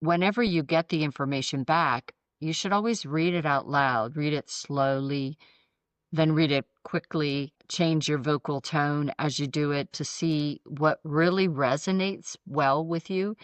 whenever you get the information back, you should always read it out loud, read it slowly, then read it quickly, change your vocal tone as you do it to see what really resonates well with you.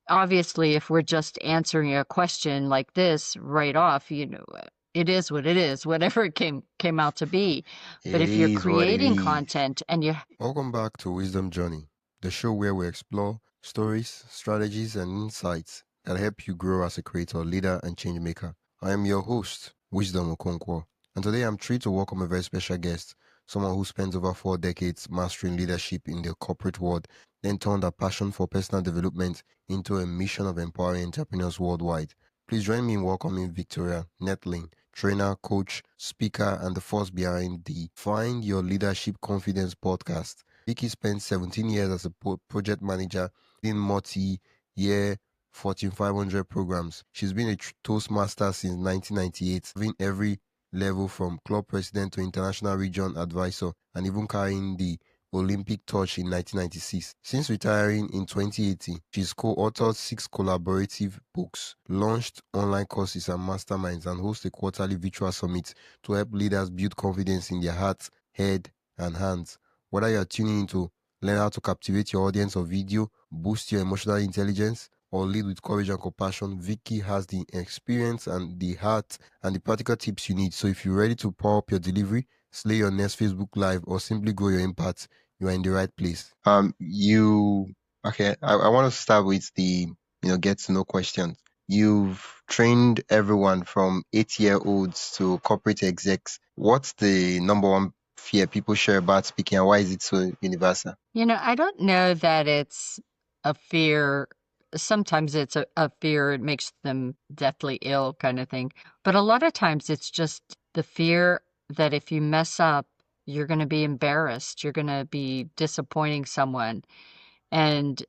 Obviously, if we're just answering a question like this right off, it is what it is, whatever it came out to be. But It if you're is what it creating is. content and you Welcome back to Wisdom Journey, the show where we explore stories, strategies, and insights that help you grow as a creator, leader, and change maker. I am your host, Wisdom Okonkwo, and today I'm thrilled to welcome a very special guest, someone who spends over 4 decades mastering leadership in the corporate world, then turned a passion for personal development into a mission of empowering entrepreneurs worldwide. Please join me in welcoming Victoria Noethling, trainer, coach, speaker, and the force behind the Find Your Leadership Confidence podcast. Vicky spent 17 years as a project manager in multi-year Fortune 500 programs. She's been a Toastmaster since 1998, serving every level from club president to international region advisor, and even carrying the Olympic torch in 1996. Since retiring in 2018, she's co-authored 6 collaborative books, launched online courses and masterminds, and hosts a quarterly virtual summit to help leaders build confidence in their hearts, head, and hands. Whether you're tuning in to learn how to captivate your audience or video, boost your emotional intelligence, or lead with courage and compassion, Vicky has the experience and the heart and the practical tips you need. So if you're ready to power up your delivery, slay your next Facebook Live, or simply grow your impact, you are in the right place. I want to start with the get to know questions. You've trained everyone from 8-year-olds to corporate execs. What's the number one fear people share about speaking, and why is it so universal? I don't know that it's a fear. Sometimes it's a fear, it makes them deathly ill kind of thing. But a lot of times it's just the fear that if you mess up, you're going to be embarrassed. You're going to be disappointing someone. And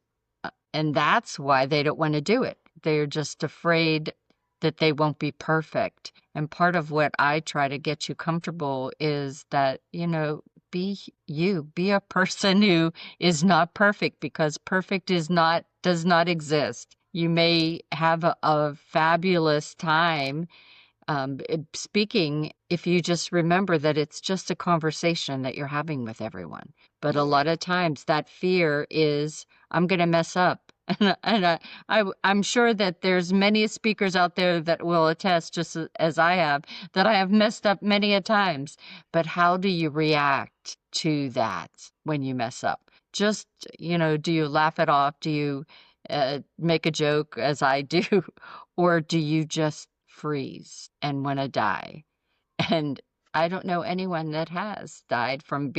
that's why they don't want to do it. They're just afraid that they won't be perfect. And part of what I try to get you comfortable is that, be you, be a person who is not perfect, because perfect does not exist. You may have a fabulous time speaking if you just remember that it's just a conversation that you're having with everyone. But a lot of times that fear is, I'm going to mess up. And I'm sure that there's many speakers out there that will attest, just as I have, that I have messed up many a times. But how do you react to that when you mess up? Just, do you laugh it off? Do you make a joke, as I do? Or do you just freeze and want to die? And I don't know anyone that has died from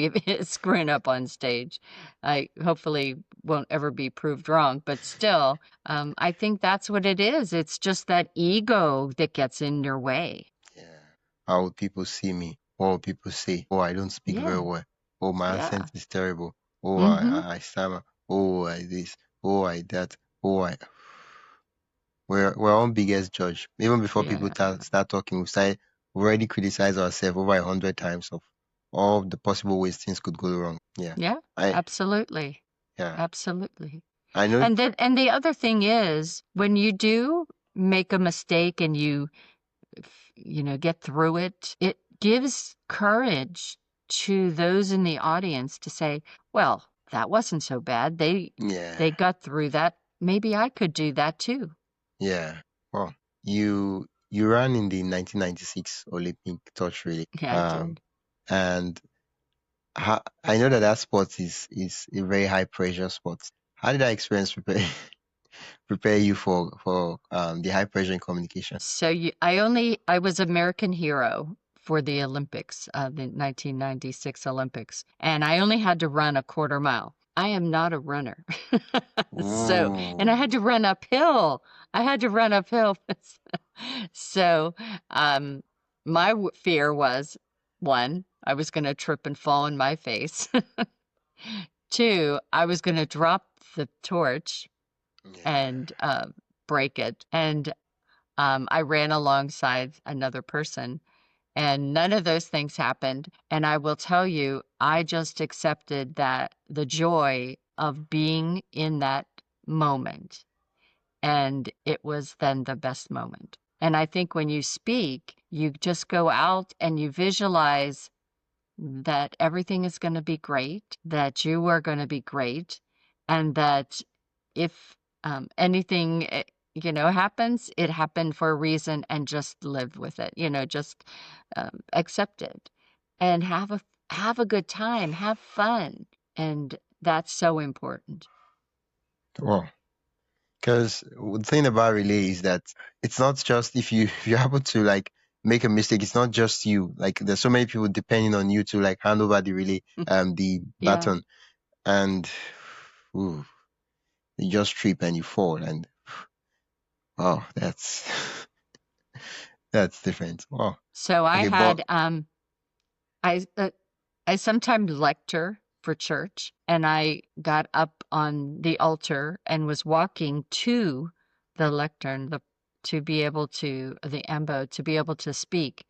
screwing up on stage. I hopefully won't ever be proved wrong, but still, I think that's what it is. It's just that ego that gets in your way. Yeah. How would people see me? What would people say? Oh, I don't speak very Yeah. well. Oh, my Yeah. accent is terrible. Oh, Mm-hmm. I stammer. Oh, I this. Oh, I that. Oh, I. We're our own biggest judge. Even before people Yeah. start talking, we already criticize ourselves over 100 times of all the possible ways things could go wrong. Yeah. Yeah. I Absolutely. yeah. Absolutely. I know. And the other thing is, when you do make a mistake and you get through it, it gives courage to those in the audience to say, well, that wasn't so bad. They Yeah. got through that. Maybe I could do that too. Yeah. Well, you ran in the 1996 Olympic torch relay. Yeah, I did. And I know that sport is a very high pressure sport. How did that experience prepare you for the high pressure in communication? So I was American hero for the Olympics, the 1996 Olympics, and I only had to run a quarter mile. I am not a runner. So, and I Ooh. had to run uphill. I had to run uphill. So, my fear was, one, I was going to trip and fall on my face. Two, I was going to drop the torch Yeah. and break it. And I ran alongside another person, and none of those things happened. And I will tell you, I just accepted that the joy of being in that moment And it was then the best moment. And I think when you speak, you just go out and you visualize that everything is going to be great, that you are going to be great, and that if anything, happens, it happened for a reason, and just live with it, just accept it and have a good time, have fun. And that's so important. Wow. Because the thing about relay is that it's not just if you happen to like make a mistake, it's not just you. Like there's so many people depending on you to like hand over the relay, the Yeah. baton, and ooh, you just trip and you fall, and wow, that's that's different. Wow. So I Okay, but had I sometimes lecture for church, and I got up on the altar and was walking to the lectern, to be able to the ambo to be able to speak,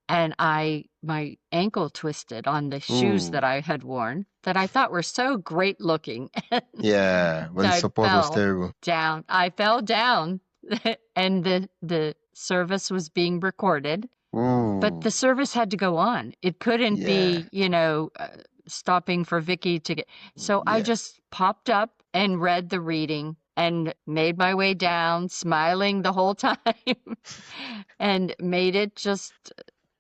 and my ankle twisted on the shoes ooh, that I had worn that I thought were so great looking. yeah, but the I support was fell terrible. down. I fell down, and the service was being recorded. But Ooh, the service had to go on. It couldn't yeah, be, stopping for Vicky to get. So I yeah, just popped up and read the reading and made my way down, smiling the whole time, and made it just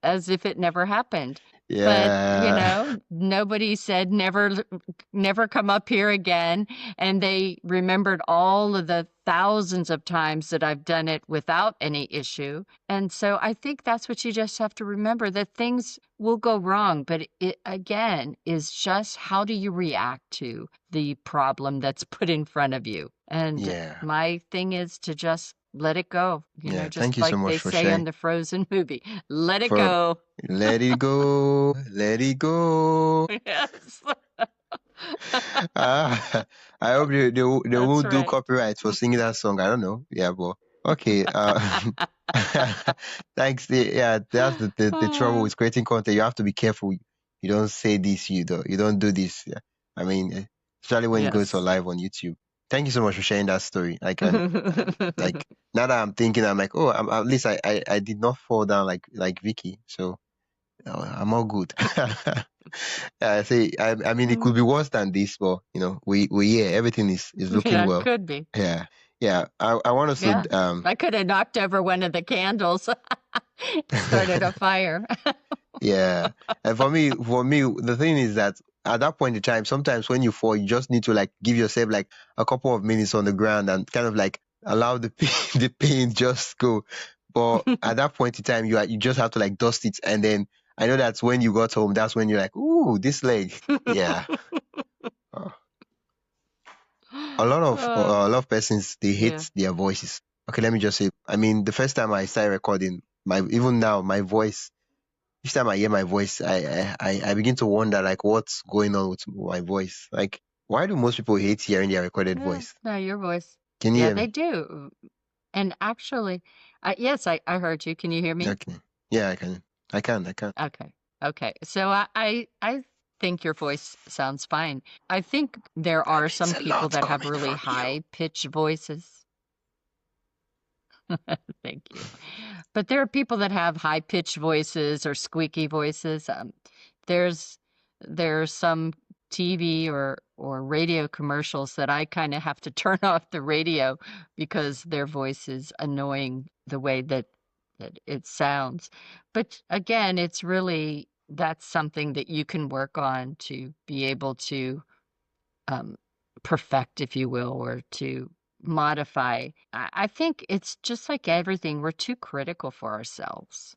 as if it never happened. But, yeah, nobody said never come up here again. And they remembered all of the thousands of times that I've done it without any issue. And so I think that's what you just have to remember, that things will go wrong. But it, again, is just how do you react to the problem that's put in front of you? And yeah, my thing is to just let it go, yeah. Thank just you so like much they for say on sharing. the Frozen movie, let it For go. let it go, let it go. Yes. Ah, I hope they That's won't do right. copyright for singing that song. I don't know. Yeah, but okay. Thanks. Yeah, that's the trouble Oh, with creating content. You have to be careful. You don't say this. You don't do this. Yeah. I mean, especially when it goes for yes. live on YouTube. Thank you so much for sharing that story. Like now that I'm thinking, I'm like, oh, at least I did not fall down like Vicky. So I'm all good. I say, I mean, it could be worse than this, but we yeah, everything is looking Yeah, it well. could be. Yeah, yeah. I want us to Yeah. I could have knocked over one of the candles, started a fire. yeah. And for me, the thing is that at that point in time, sometimes when you fall, you just need to like give yourself like a couple of minutes on the ground and kind of like allow the pain, the pain just go. But at that point in time, you just have to like dust it, and then I know that's when you got home. That's when you're like, ooh, this leg. Yeah. Uh, a Oh, lot of persons they yeah. hate their voices. Okay, let me just say. I mean, the first time I started recording, my even now my voice. Each time I hear my voice, I begin to wonder like what's going on with my voice. Like, why do most people hate hearing their recorded Yeah. voice? No, your voice. Can you Yeah, hear they me? do. And actually, yes, I heard you. Can you hear me? Okay. Yeah, I can. I can. Okay. Okay. So I think your voice sounds fine. I think there That are means some a people lot that have coming really from you. high pitched voices. Thank you. But there are people that have high pitched voices or squeaky voices. There's there's some TV or radio commercials that I kind of have to turn off the radio because their voice is annoying the way that it sounds. But again, it's really that's something that you can work on to be able to um, perfect, if you will, or to modify. I think it's just like everything. We're too critical for ourselves.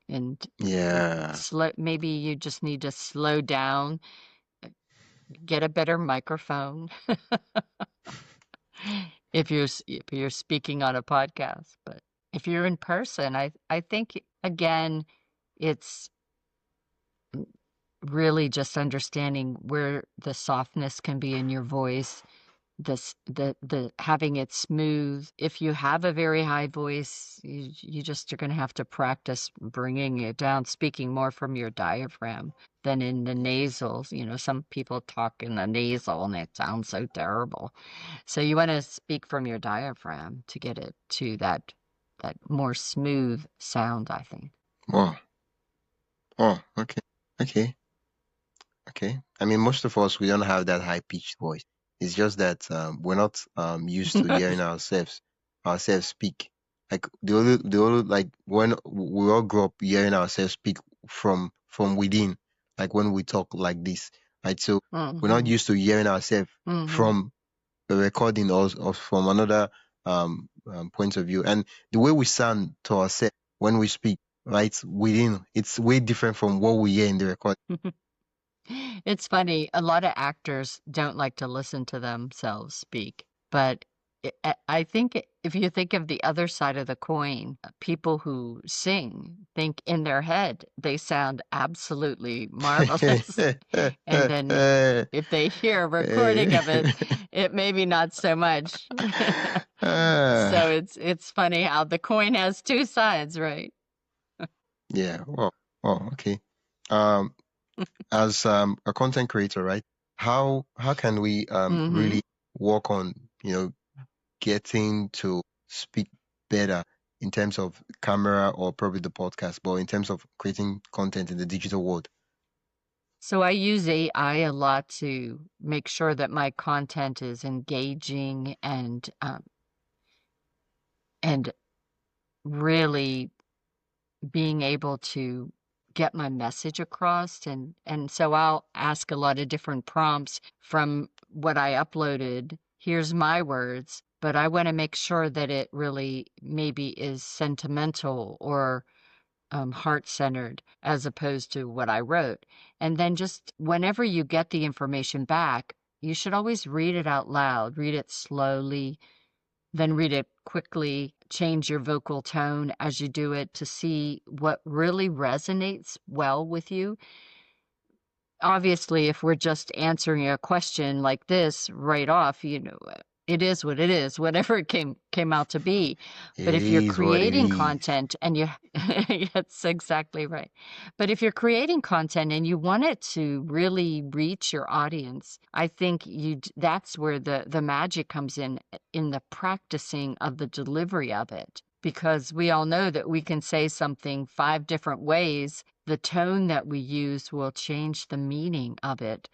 And Yeah. maybe you just need to slow down, get a better microphone if you're speaking on a podcast. But if you're in person, I think again, it's really just understanding where the softness can be in your voice, the having it smooth. If you have a very high voice, you just are going to have to practice bringing it down, speaking more from your diaphragm. than in the nasals. You know, some people talk in the nasal and it sounds so terrible. So you want to speak from your diaphragm to get it to that more smooth sound, I think. Wow. Oh, okay. Okay. Okay. I mean, most of us, we don't have that high pitched voice. It's just that we're not used to hearing ourselves speak. Like the only like when we all grew up hearing ourselves speak from within, like when we talk like this, right? So we're not used to hearing ourselves from a recording or from another point of view. And the way we sound to ourselves when we speak, right, within, it's way different from what we hear in the recording. It's funny. A lot of actors don't like to listen to themselves speak, but I think if you think of the other side of the coin, people who sing think in their head they sound absolutely marvelous. And then if they hear a recording of it, it maybe not so much. So it's funny how the coin has two sides, right? Yeah. Oh, okay. As a content creator, right? How can we really work on, getting to speak better in terms of camera or probably the podcast, but in terms of creating content in the digital world? So I use AI a lot to make sure that my content is engaging and really being able to get my message across. And so I'll ask a lot of different prompts from what I uploaded. Here's my words, but I want to make sure that it really maybe is sentimental or heart-centered as opposed to what I wrote. And then just whenever you get the information back, you should always read it out loud, read it slowly, then read it quickly, change your vocal tone as you do it to see what really resonates well with you. Obviously, if we're just answering a question like this right off, it is what it is, whatever it came out to be. But if you're It is what it creating is. content and that's exactly right. But if you're creating content and you want it to really reach your audience, I think that's where the magic comes in the practicing of the delivery of it. Because we all know that we can say something 5 different ways. The tone that we use will change the meaning of it.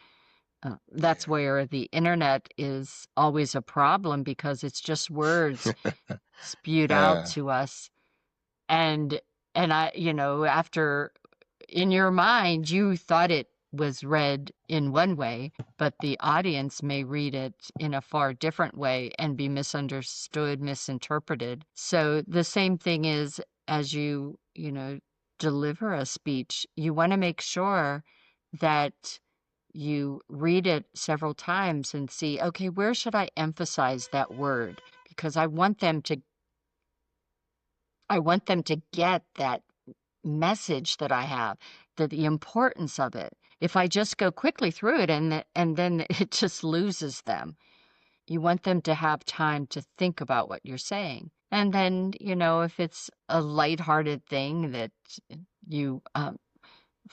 That's where the internet is always a problem because it's just words spewed out to us. And I, after in your mind, you thought it was read in one way, but the audience may read it in a far different way and be misunderstood, misinterpreted. So the same thing is as you deliver a speech, you want to make sure that you read it several times and see, okay, where should I emphasize that word? Because I want them to get that message that I have, the importance of it. If I just go quickly through it and then it just loses them. You want them to have time to think about what you're saying. And then, if it's a lighthearted thing that you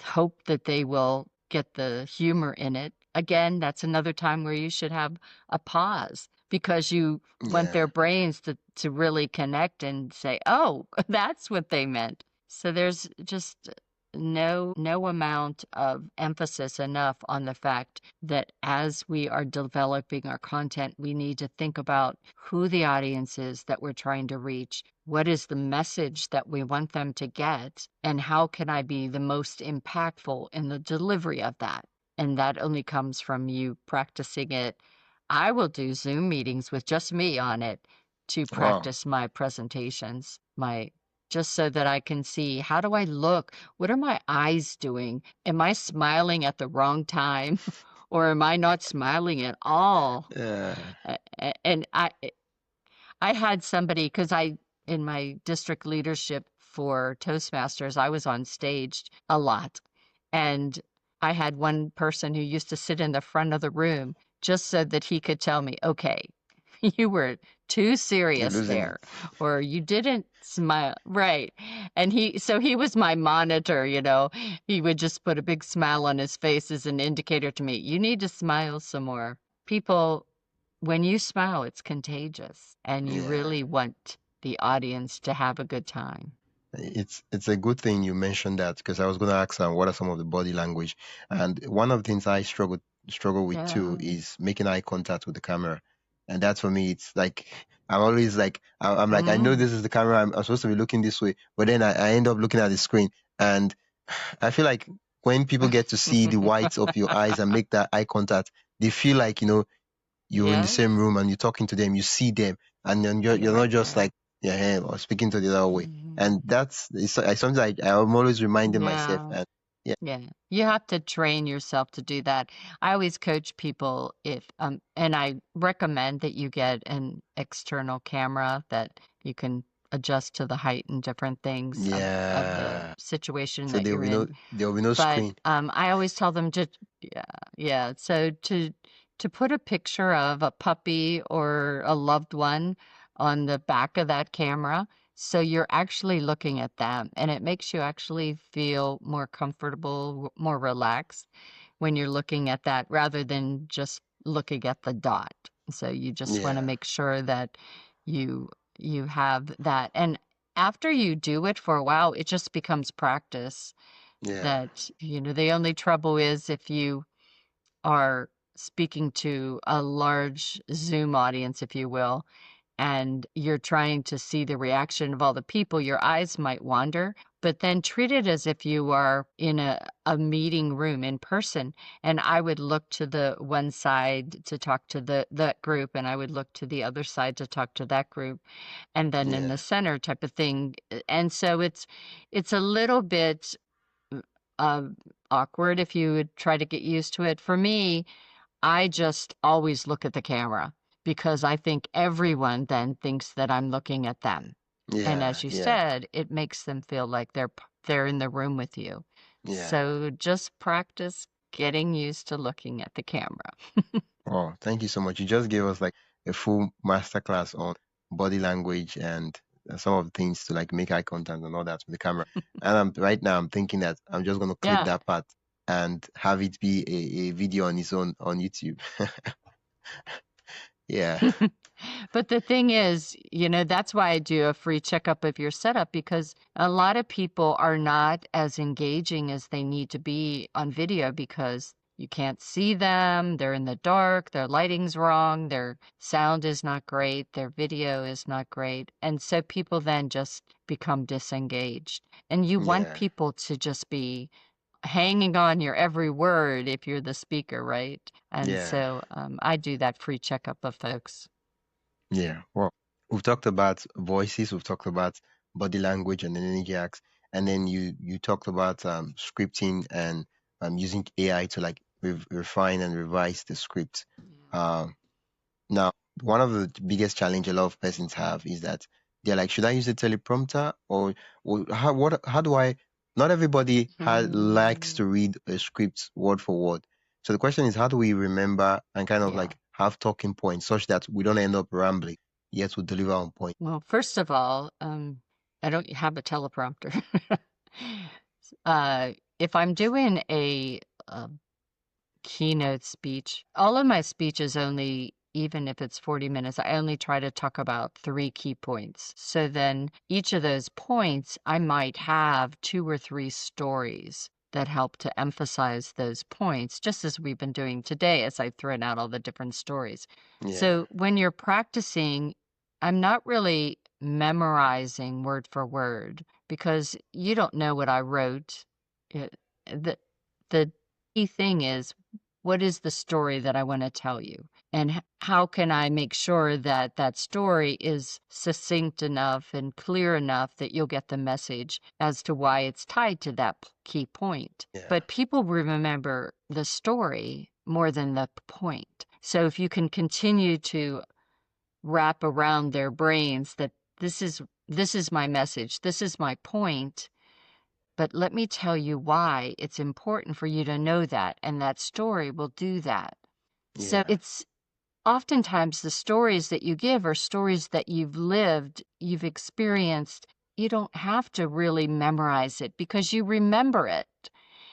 hope that they will get the humor in it, again, that's another time where you should have a pause because you want their brains to really connect and say, oh, that's what they meant. So there's just no amount of emphasis enough on the fact that as we are developing our content, we need to think about who the audience is that we're trying to reach, what is the message that we want them to get, and how can I be the most impactful in the delivery of that. And that only comes from you practicing it. I will do Zoom meetings with just me on it to practice my presentations, just so that I can see, how do I look? What are my eyes doing? Am I smiling at the wrong time or am I not smiling at all? And I had somebody, because in my district leadership for Toastmasters, I was on stage a lot. And I had one person who used to sit in the front of the room just so that he could tell me, okay, you were too You're serious losing there, it. or you didn't smile. Right. And he was my monitor, you know. He would just put a big smile on his face as an indicator to me. You need to smile some more. People, when you smile, it's contagious, and you Yeah. really want the audience to have a good time. It's a good thing you mentioned that, because I was going to ask what are some of the body language, and one of the things I struggle with too Yeah. is making eye contact with the camera, and that for me it's like I'm always like I'm like I know Mm. this is the camera, I'm supposed to be looking this way, but then I end up looking at the screen, and I feel like when people get to see the whites of your eyes and make that eye contact, they feel like you're in the same Yes. room and you're talking to them, you see them, and then you're You're not right just there. like yeah or speaking to the other way. Mhm. And sometimes I'm always reminding myself, Yeah. and yeah, Yeah, you have to train yourself to do that. I always coach people and I recommend that you get an external camera that you can adjust to the height and different things of the yeah. situation So that you're in. there will be no But screen. I always tell them to, yeah, yeah. So to put a picture of a puppy or a loved one on the back of that camera, so you're actually looking at them, and it makes you actually feel more comfortable, more relaxed when you're looking at that rather than just looking at the dot. So you just want to Yeah, make sure that you you have that. And after you do it for a while, it just becomes practice. yeah, That, the only trouble is if you are speaking to a large Zoom audience, if you will, and you're trying to see the reaction of all the people, your eyes might wander, but then treat it as if you are in a meeting room in person. And I would look to the one side to talk to that group, and I would look to the other side to talk to that group, and then in yeah, the center type of thing. And so it's a little bit uh, awkward if you would try to get used to it. For me, I just always look at the camera because I think everyone then thinks that I'm looking at them. And yeah, as you yeah, said, it makes them feel like they're in the room with you. yeah. So just practice getting used to looking at the camera. Oh, thank you so much. You just gave us like a full masterclass on body language and some of the things to like make eye contact and all that with the camera. And right now I'm thinking that I'm just going to clip Yeah. that part and have it be a video on its own on YouTube. Yeah, But the thing is, that's why I do a free checkup of your setup, because a lot of people are not as engaging as they need to be on video because you can't see them, they're in the dark, their lighting's wrong, their sound is not great, their video is not great. And so people then just become disengaged. And you want yeah, people to just be hanging on your every word if you're the speaker, right? And yeah, so I do that free checkup of folks. yeah. Well, we've talked about voices, we've talked about body language and energy acts, and then you talked about scripting and using AI to like refine and revise the script. Um, Now, one of the biggest challenge a lot of persons have is that they're like, should I use a teleprompter or how do I? Not everybody likes Mm, to read a script word for word. So the question is, how do we remember and kind of yeah. like have talking points such that we don't end up rambling, yet we deliver on point? Well, first of all, I don't have a teleprompter. If I'm doing a keynote speech, all of my speeches only, even if it's 40 minutes, I only try to talk about 3 key points. So then each of those points, I might have 2 or 3 stories that help to emphasize those points, just as we've been doing today as I've thrown out all the different stories. Yeah, So when you're practicing, I'm not really memorizing word for word because you don't know what I wrote. It, the the key thing is, what is the story that I want to tell you? And how can I make sure that that story is succinct enough and clear enough that you'll get the message as to why it's tied to that key point? yeah, But people remember the story more than the point. So if you can continue to wrap around their brains that this is my message, this is my point, but let me tell you why it's important for you to know that, and that story will do that. So yeah, it's oftentimes the stories that you give are stories that you've lived, you've experienced. You don't have to really memorize it because you remember it.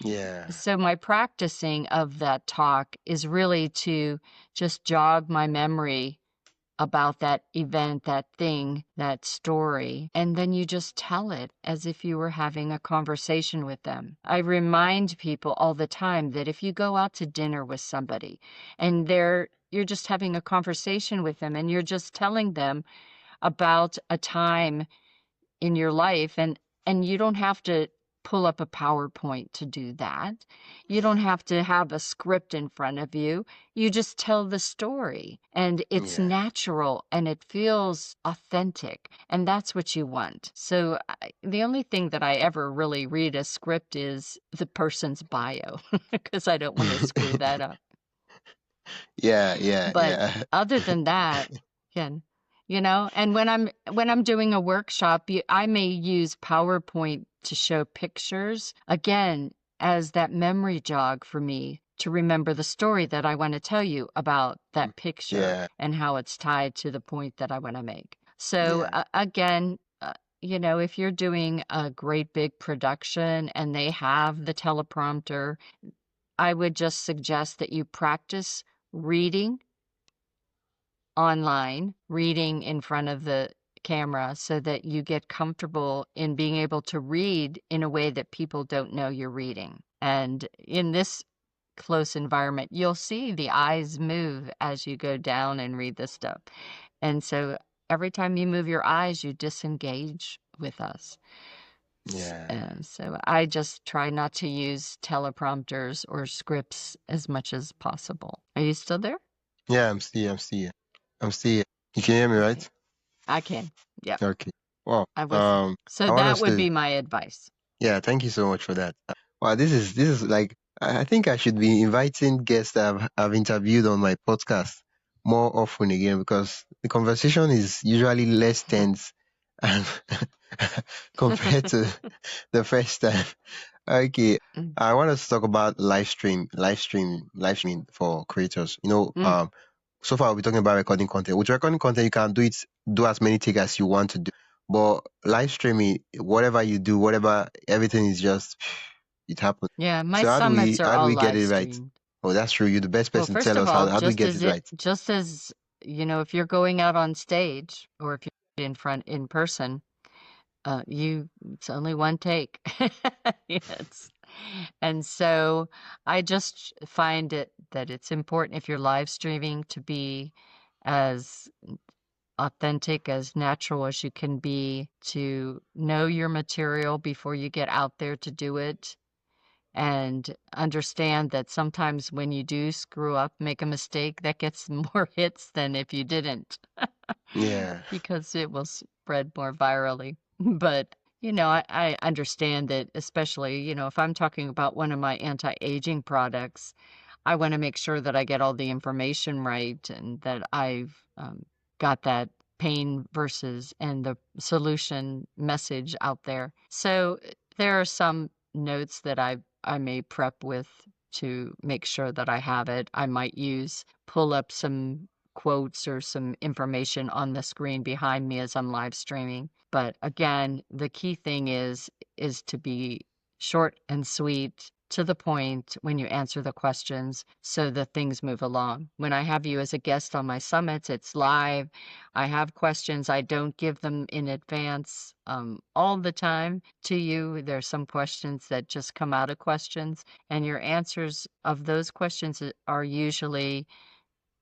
Yeah. So my practicing of that talk is really to just jog my memory about that event, that thing, that story, and then you just tell it as if you were having a conversation with them. I remind people all the time that if you go out to dinner with somebody and you're just having a conversation with them and you're just telling them about a time in your life, and you don't have to pull up a PowerPoint to do that. You don't have to have a script in front of you. You just tell the story, and it's Yeah. natural and it feels authentic, and that's what you want. So the only thing that I ever really read a script is the person's bio because I don't want to screw that up. Yeah. But other than that, yeah, and when I'm doing a workshop, I may use PowerPoint to show pictures again as that memory jog for me to remember the story that I want to tell you about that picture Yeah. and how it's tied to the point that I want to make. So Yeah. again, if you're doing a great big production and they have the teleprompter, I would just suggest that you practice reading online, reading in front of the camera so that you get comfortable in being able to read in a way that people don't know you're reading. And in this close environment, you'll see the eyes move as you go down and read the stuff. And so every time you move your eyes, you disengage with us. Yeah. So I just try not to use teleprompters or scripts as much as possible. Are you still there? Yeah, I'm still here. You can hear me, Okay. right? I can. Yeah. Okay. Well, I was. So I want that us would to, be my advice. yeah, thank you so much for that. Wow, this is like, I think I should be inviting guests that I've interviewed on my podcast more often again, because the conversation is usually less tense and compared to the first time. Okay. Mm. I want us to talk about live streaming for creators. Mm. So far we're talking about recording content. With recording content, you can do as many takes as you want to do. But live streaming, whatever you do, everything is just, it happens. Yeah, my So summits are how do all we get live it right? streamed. Oh, that's true. You're the best Well, person to first tell of us all, how do we get it right? just as, if you're going out on stage or if you're in person, it's only one take. Yes. And so I just find that it's important if you're live streaming to be as authentic, as natural as you can be, to know your material before you get out there to do it, and understand that sometimes when you do screw up, make a mistake, that gets more hits than if you didn't, Yeah. because it will spread more virally. But, I understand that, especially, if I'm talking about one of my anti-aging products, I want to make sure that I get all the information right and that I've got that pain versus and the solution message out there. So there are some notes that I may prep with to make sure that I have it. I might pull up some quotes or some information on the screen behind me as I'm live streaming. But again, the key thing is to be short and sweet, to the point when you answer the questions so that things move along. When I have you as a guest on my summits, it's live. I have questions. I don't give them in advance all the time to you. There's some questions that just come out of questions, and your answers of those questions are usually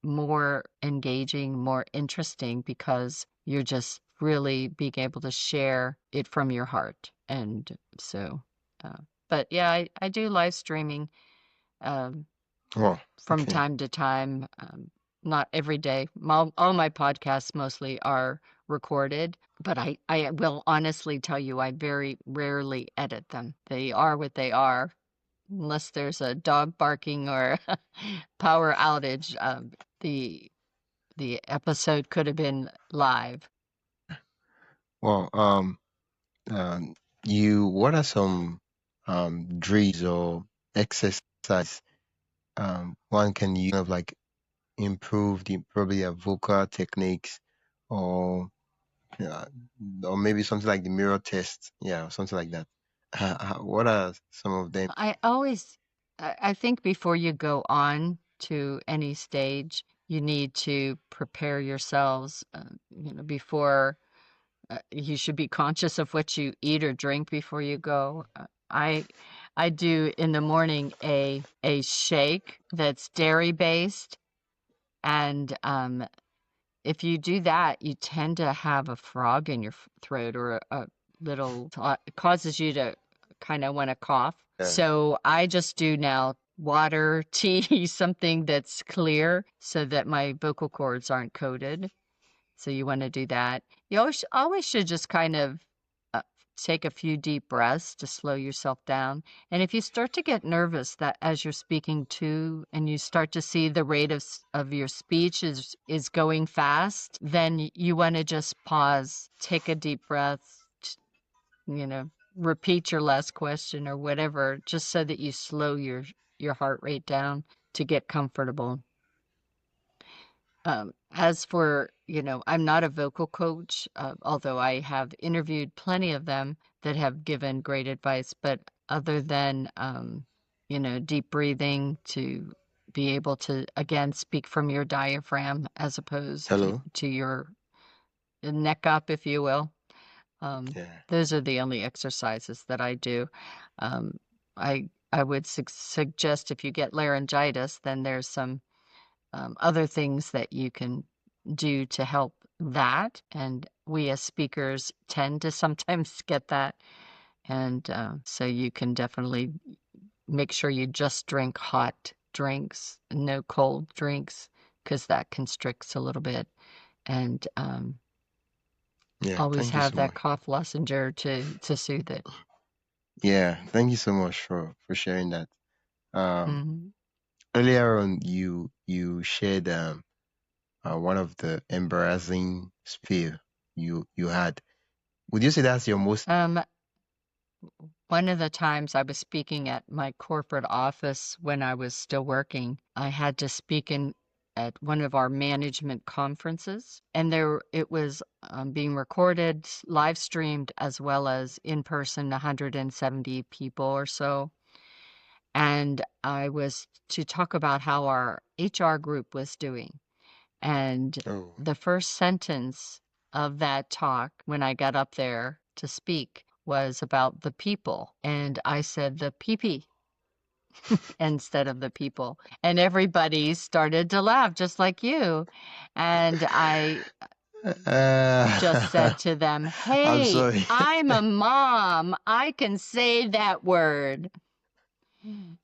more engaging, more interesting, because you're just really being able to share it from your heart. And so, but yeah, I do live streaming um, Oh, from okay. time to time, not every day. All my podcasts mostly are recorded, but I will honestly tell you, I very rarely edit them. They are what they are, unless there's a dog barking or power outage. The the episode could have been live. Well, um, what are some drills or exercise one can use, of like improve probably their vocal techniques, or yeah, or maybe something like the mirror test, yeah, or something like that. What are some of them? I think before you go on to any stage, you need to prepare yourselves, before you should be conscious of what you eat or drink before you go. I do in the morning a shake that's dairy based, and if you do that, you tend to have a frog in your throat, or a little, it causes you to kind of want to cough. Yeah. So I just do now water, tea, something that's clear so that my vocal cords aren't coated. So you want to do that. You always should just kind of take a few deep breaths to slow yourself down. And if you start to get nervous that as you're speaking to, and you start to see the rate of your speech is going fast, then you want to just pause, take a deep breath, repeat your last question or whatever, just so that you slow your heart rate down to get comfortable. As for, I'm not a vocal coach, although I have interviewed plenty of them that have given great advice. But other than, deep breathing to be able to, again, speak from your diaphragm as opposed to your neck up, if you will. Those are the only exercises that I do. I would suggest if you get laryngitis, then there's some other things that you can do to help that. And we as speakers tend to sometimes get that. And so you can definitely make sure you just drink hot drinks, no cold drinks, because that constricts a little bit. And always have that cough lozenge to soothe it. Yeah, thank you so much for sharing that. Earlier on, you shared one of the embarrassing fear you had. Would you say that's your most? One of the times I was speaking at my corporate office when I was still working, I had to speak at one of our management conferences, and it was being recorded, live streamed, as well as in person, 170 people or so. And I was to talk about how our HR group was doing. And the first sentence of that talk, when I got up there to speak, was about the people. And I said the pee-pee instead of the people. And everybody started to laugh, just like you. And I just said to them, hey, I'm a mom. I can say that word.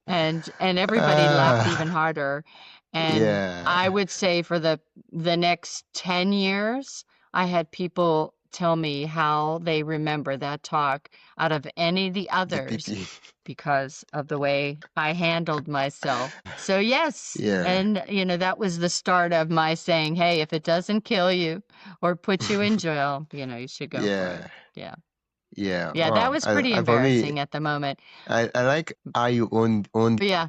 And everybody laughed even harder. And I would say for the next 10 years, I had people tell me how they remember that talk out of any of the others because of the way I handled myself. So yes, and that was the start of my saying, hey, if it doesn't kill you or put you in jail, you should go for it. Yeah. Yeah. Yeah, that was pretty embarrassing at the moment. I like how you own. Yeah.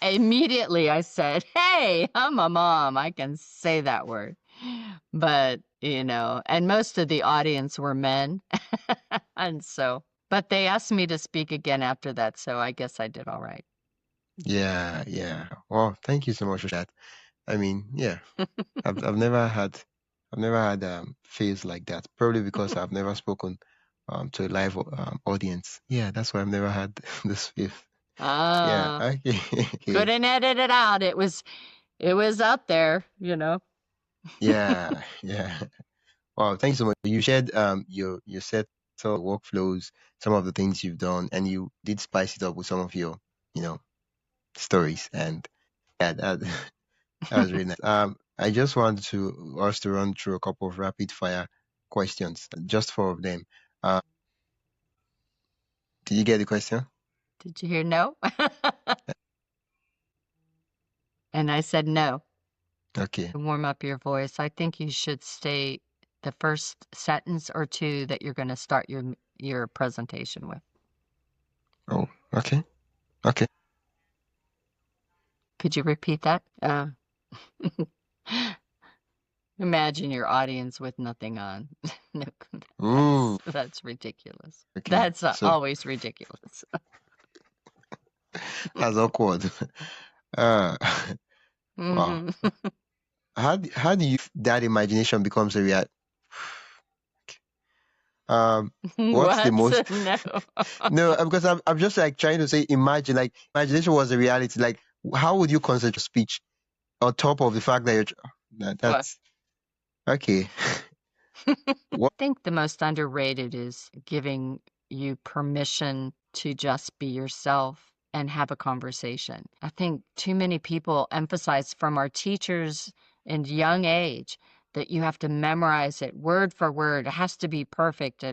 Immediately I said, hey, I'm a mom. I can say that word. But, and most of the audience were men. And so, but they asked me to speak again after that. So I guess I did all right. Yeah. Yeah. Well, thank you so much for that. I mean, yeah, I've never had phase like that. Probably because I've never spoken to a live audience. Yeah, that's why I've never had this phase. Yeah. Okay. Couldn't edit it out. It was out there, Yeah. Yeah. Wow. Thanks so much. You shared your set of workflows, some of the things you've done, and you did spice it up with some of your stories. And yeah, that was really nice. I just wanted us to run through a couple of rapid fire questions, just 4 of them. Did you get the question? Did you hear no? And I said no. Okay. To warm up your voice, I think you should stay the first sentence or two that you're going to start your presentation with. Oh, okay. Okay. Could you repeat that? Imagine your audience with nothing on. No, Ooh, that's ridiculous. okay. That's So always ridiculous. that's awkward. Uh, wow. Mhm. How do you that imagination becomes a reality? What's the What? most No. no? Because I'm just like trying to say imagine like imagination was a reality. Like how would you concentrate your speech on top of the fact that What? that's okay? I think the most underrated is giving you permission to just be yourself and have a conversation. I think too many people emphasize from our teachers in young age that you have to memorize it word for word. It has to be perfect.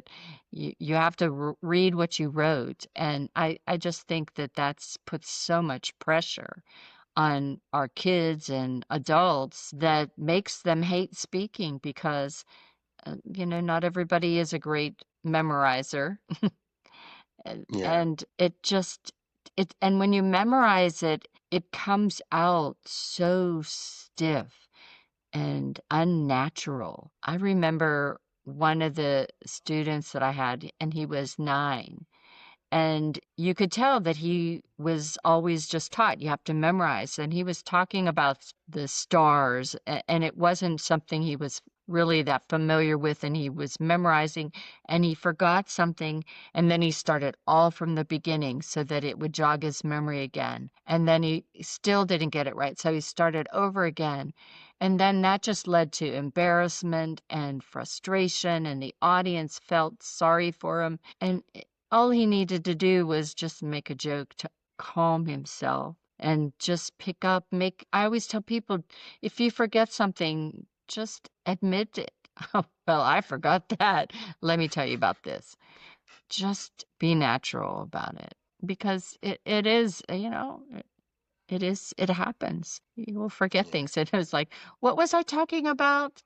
You have to read what you wrote. And I just think that that's puts so much pressure on our kids and adults that makes them hate speaking because not everybody is a great memorizer. Yeah, And and when you memorize it, it comes out so stiff and unnatural. I remember one of the students that I had, and he was 9. And you could tell that he was always just taught, you have to memorize. And he was talking about the stars, and it wasn't something he was really that familiar with. And he was memorizing, and he forgot something. And then he started all from the beginning so that it would jog his memory again. And then he still didn't get it right. So he started over again. And then that just led to embarrassment and frustration, and the audience felt sorry for him. And all he needed to do was just make a joke to calm himself and just pick up, I always tell people, if you forget something, just admit it. Oh, well, I forgot that. Let me tell you about this. Just be natural about it because it is, it happens. You will forget yeah, things. And it was like, what was I talking about?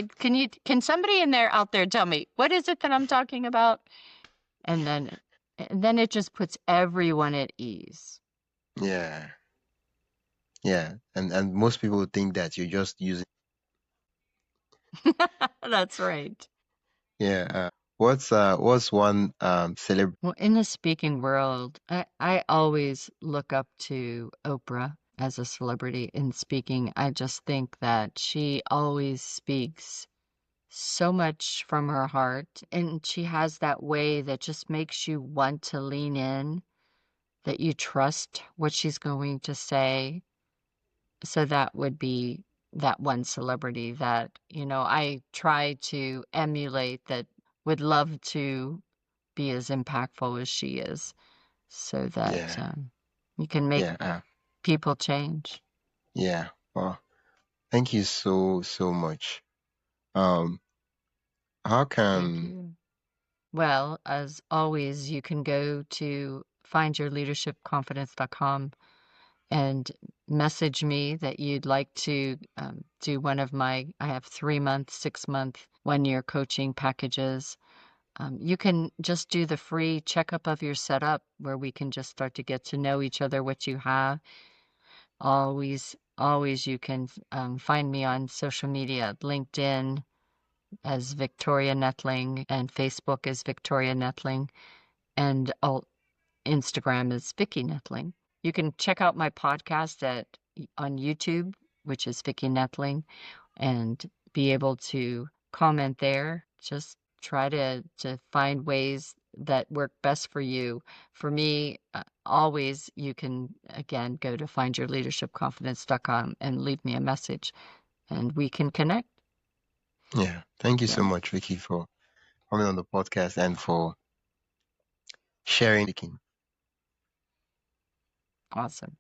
Can somebody out there tell me, what is it that I'm talking about? And then it just puts everyone at ease. yeah, yeah. And most people think that you're just using. That's right. Yeah. What's one celebrity? Well, in the speaking world, I always look up to Oprah as a celebrity in speaking. I just think that she always speaks so much from her heart, and she has that way that just makes you want to lean in, that you trust what she's going to say. So that would be that one celebrity that, I try to emulate, that would love to be as impactful as she is, so that Yeah, you can make yeah, people change. yeah. Well, thank you so much. Um, how Thank can you. Well, as always, you can go to findyourleadershipconfidence.com and message me that you'd like to do one of I have 3-month, 6-month, 1-year coaching packages. You can just do the free checkup of your setup where we can just start to get to know each other, what you have. Always you can find me on social media, LinkedIn as Victoria Noethling, and Facebook as Victoria Noethling, and Instagram is Vicky Noethling. You can check out my podcast on YouTube, which is Vicky Noethling, and be able to comment there. Just try to find ways that work best for you. For me, always you can again go to findyourleadershipconfidence.com and leave me a message, and we can connect. Yeah, thank you so Yeah, much, Vicky, for coming on the podcast and for sharing. awesome.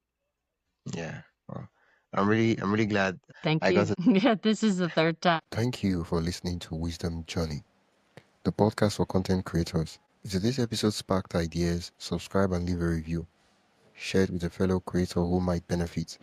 Yeah, well, I'm really glad Thank I got you. to. Yeah, this is the third time. Thank you for listening to Wisdom Journey, the podcast for content creators. If this episode sparked ideas, subscribe and leave a review. Share it with a fellow creator who might benefit.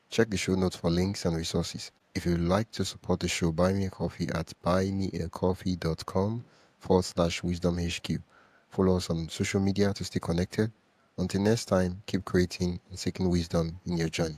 Check the show notes for links and resources. If you'd like to support the show, buy me a coffee at buymeacoffee.com/wisdomhq. Follow us on social media to stay connected. Until next time, keep creating and seeking wisdom in your journey.